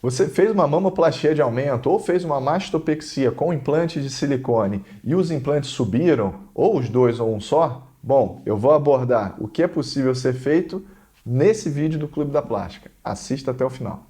Você fez uma mamoplastia de aumento ou fez uma mastopexia com implantes de silicone e os implantes subiram, ou os dois ou um só? Bom, eu vou abordar o que é possível ser feito nesse vídeo do Clube da Plástica. Assista até o final.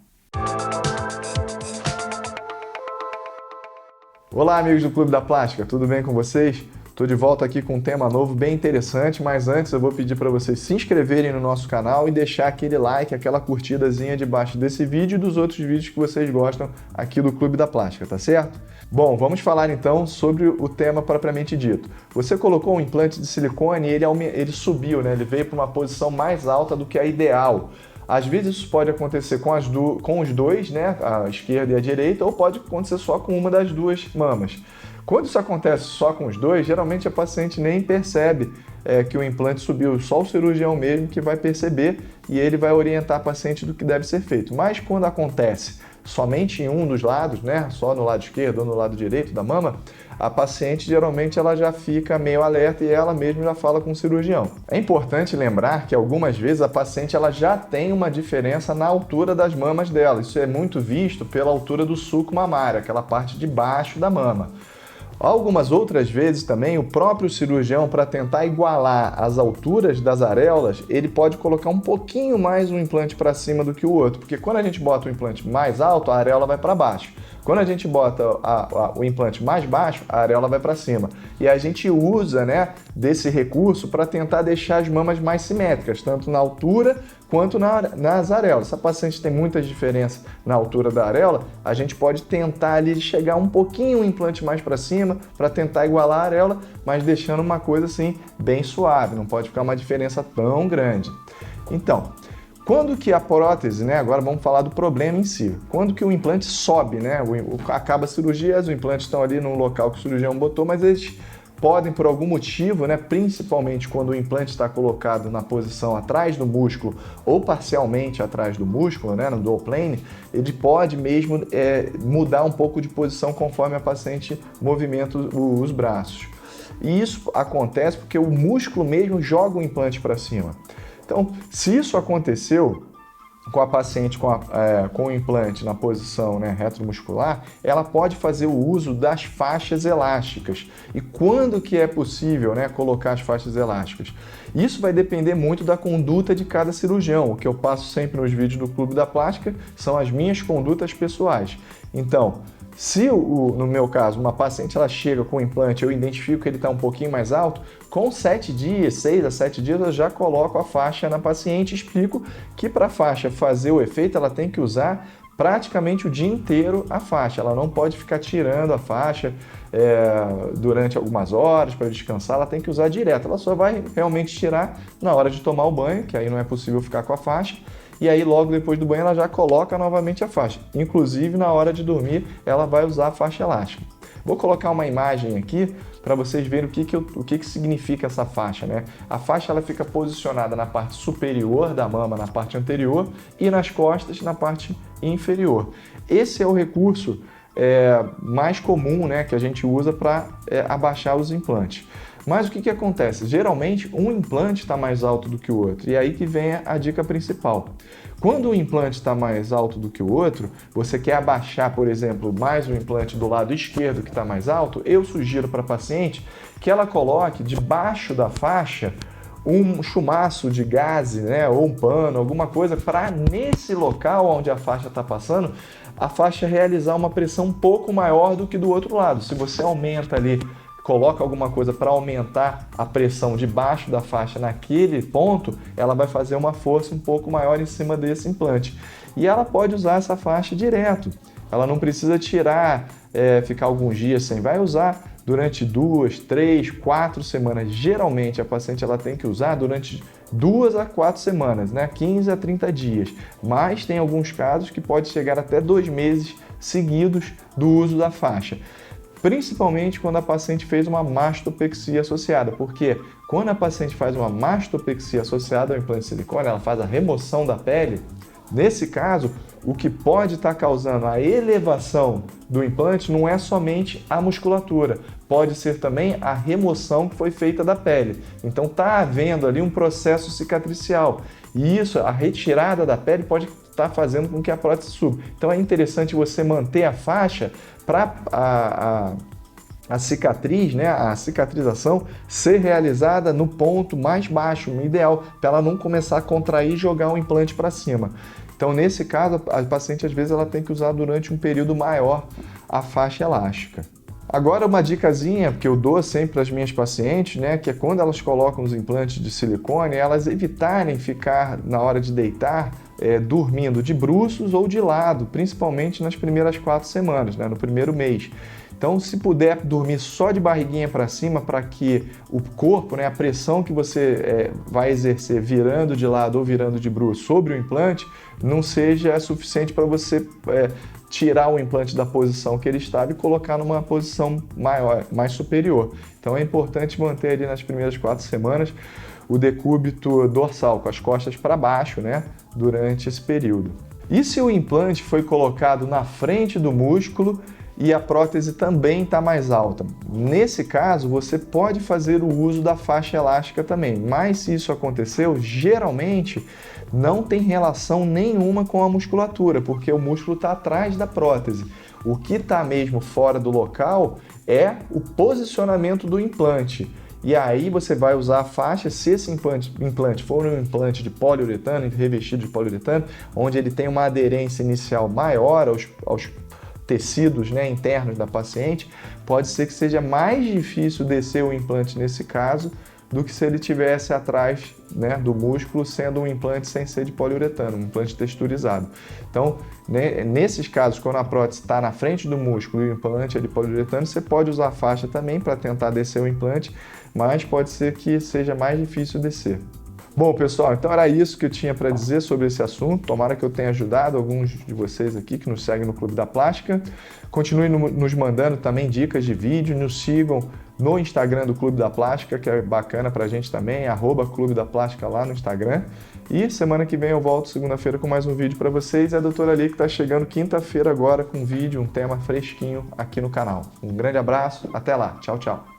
Olá, amigos do Clube da Plástica, tudo bem com vocês? Estou de volta aqui com um tema novo bem interessante, mas antes eu vou pedir para vocês se inscreverem no nosso canal e deixar aquele like, aquela curtidazinha debaixo desse vídeo e dos outros vídeos que vocês gostam aqui do Clube da Plástica, tá certo? Bom, vamos falar então sobre o tema propriamente dito. Você colocou um implante de silicone e ele subiu, né? Ele veio para uma posição mais alta do que a ideal. Às vezes isso pode acontecer com os dois, né? A esquerda e a direita, ou pode acontecer só com uma das duas mamas. Quando isso acontece só com os dois, geralmente a paciente nem percebe que o implante subiu, só o cirurgião mesmo que vai perceber e ele vai orientar a paciente do que deve ser feito. Mas quando acontece somente em um dos lados, né, só no lado esquerdo ou no lado direito da mama, a paciente geralmente ela já fica meio alerta e ela mesma já fala com o cirurgião. É importante lembrar que algumas vezes a paciente ela já tem uma diferença na altura das mamas dela. Isso é muito visto pela altura do sulco mamário, aquela parte de baixo da mama. Algumas outras vezes também o próprio cirurgião, para tentar igualar as alturas das areolas, ele pode colocar um pouquinho mais um implante para cima do que o outro, porque quando a gente bota o implante mais alto, a areola vai para baixo. Quando a gente bota o implante mais baixo, a areola vai para cima. E a gente usa, né, desse recurso para tentar deixar as mamas mais simétricas, tanto na altura quanto nas areolas. Se a paciente tem muitas diferenças na altura da areola, a gente pode tentar ali chegar um pouquinho o implante mais para cima para tentar igualar a areola, mas deixando uma coisa assim bem suave, não pode ficar uma diferença tão grande. Então, quando que a prótese, né? Agora vamos falar do problema em si. Quando que o implante sobe, né? Acaba a cirurgia, os implantes estão ali no local que o cirurgião botou, mas eles podem, por algum motivo, né? Principalmente quando o implante está colocado na posição atrás do músculo ou parcialmente atrás do músculo, né? No dual plane, ele pode mesmo mudar um pouco de posição conforme a paciente movimenta os braços. E isso acontece porque o músculo mesmo joga o implante para cima. Então, se isso aconteceu com a paciente com o implante na posição, né, retromuscular, ela pode fazer o uso das faixas elásticas. E quando que é possível, né, colocar as faixas elásticas? Isso vai depender muito da conduta de cada cirurgião. O que eu passo sempre nos vídeos do Clube da Plástica são as minhas condutas pessoais. Então, se no meu caso, uma paciente ela chega com o implante, eu identifico que ele está um pouquinho mais alto, com 7 dias, 6 a 7 dias, eu já coloco a faixa na paciente e explico que para a faixa fazer o efeito, ela tem que usar praticamente o dia inteiro a faixa. Ela não pode ficar tirando a faixa durante algumas horas para descansar, ela tem que usar direto. Ela só vai realmente tirar na hora de tomar o banho, que aí não é possível ficar com a faixa. E aí logo depois do banho ela já coloca novamente a faixa. Inclusive na hora de dormir ela vai usar a faixa elástica. Vou colocar uma imagem aqui para vocês verem o que significa essa faixa, né? A faixa ela fica posicionada na parte superior da mama, na parte anterior, e nas costas, na parte inferior. Esse é o recurso mais comum, né, que a gente usa para abaixar os implantes. Mas o que acontece? Geralmente um implante está mais alto do que o outro, e aí que vem a dica principal. Quando o implante está mais alto do que o outro, você quer abaixar, por exemplo, mais o implante do lado esquerdo que está mais alto, eu sugiro para a paciente que ela coloque debaixo da faixa um chumaço de gaze, né, ou um pano, alguma coisa, para nesse local onde a faixa está passando, a faixa realizar uma pressão um pouco maior do que do outro lado. Se você aumenta ali, coloca alguma coisa para aumentar a pressão debaixo da faixa naquele ponto, ela vai fazer uma força um pouco maior em cima desse implante. E ela pode usar essa faixa direto. Ela não precisa tirar, ficar alguns dias sem. Vai usar durante 2, 3, 4 semanas. Geralmente a paciente ela tem que usar durante 2 a 4 semanas, né? 15 a 30 dias. Mas tem alguns casos que pode chegar até 2 meses seguidos do uso da faixa. Principalmente quando a paciente fez uma mastopexia associada, porque quando a paciente faz uma mastopexia associada ao implante de silicone, ela faz a remoção da pele. Nesse caso, o que pode estar causando a elevação do implante não é somente a musculatura, pode ser também a remoção que foi feita da pele. Então está havendo ali um processo cicatricial e isso, a retirada da pele pode está fazendo com que a prótese suba. Então é interessante você manter a faixa para a cicatriz, né, a cicatrização ser realizada no ponto mais baixo, no ideal, para ela não começar a contrair e jogar o implante para cima. Então, nesse caso, a paciente às vezes ela tem que usar durante um período maior a faixa elástica. Agora, uma dicasinha que eu dou sempre para as minhas pacientes, né, que é quando elas colocam os implantes de silicone, elas evitarem ficar, na hora de deitar, dormindo de bruços ou de lado, principalmente nas primeiras 4 semanas, né, no primeiro mês. Então, se puder dormir só de barriguinha para cima, para que o corpo, né, a pressão que você vai exercer virando de lado ou virando de bruço sobre o implante, não seja suficiente para você tirar o implante da posição que ele estava e colocar numa posição maior, mais superior. Então, é importante manter ali nas primeiras 4 semanas o decúbito dorsal, com as costas para baixo, né, durante esse período. E se o implante foi colocado na frente do músculo e a prótese também está mais alta? Nesse caso, você pode fazer o uso da faixa elástica também, mas se isso aconteceu, geralmente não tem relação nenhuma com a musculatura, porque o músculo está atrás da prótese. O que está mesmo fora do local é o posicionamento do implante. E aí você vai usar a faixa, se esse implante for um implante de poliuretano, revestido de poliuretano, onde ele tem uma aderência inicial maior aos tecidos, né, internos da paciente, pode ser que seja mais difícil descer o implante nesse caso do que se ele tivesse atrás, né, do músculo, sendo um implante sem ser de poliuretano, um implante texturizado. Então, né, nesses casos, quando a prótese está na frente do músculo e o implante é de poliuretano, você pode usar a faixa também para tentar descer o implante, mas pode ser que seja mais difícil descer. Bom, pessoal, então era isso que eu tinha para dizer sobre esse assunto. Tomara que eu tenha ajudado alguns de vocês aqui que nos seguem no Clube da Plástica. Continuem nos mandando também dicas de vídeo, nos sigam no Instagram do Clube da Plástica, que é bacana pra gente também, @Clube da Plástica lá no Instagram. E semana que vem eu volto segunda-feira com mais um vídeo para vocês. E a doutora Ali que está chegando quinta-feira agora com um vídeo, um tema fresquinho aqui no canal. Um grande abraço, até lá, tchau, tchau.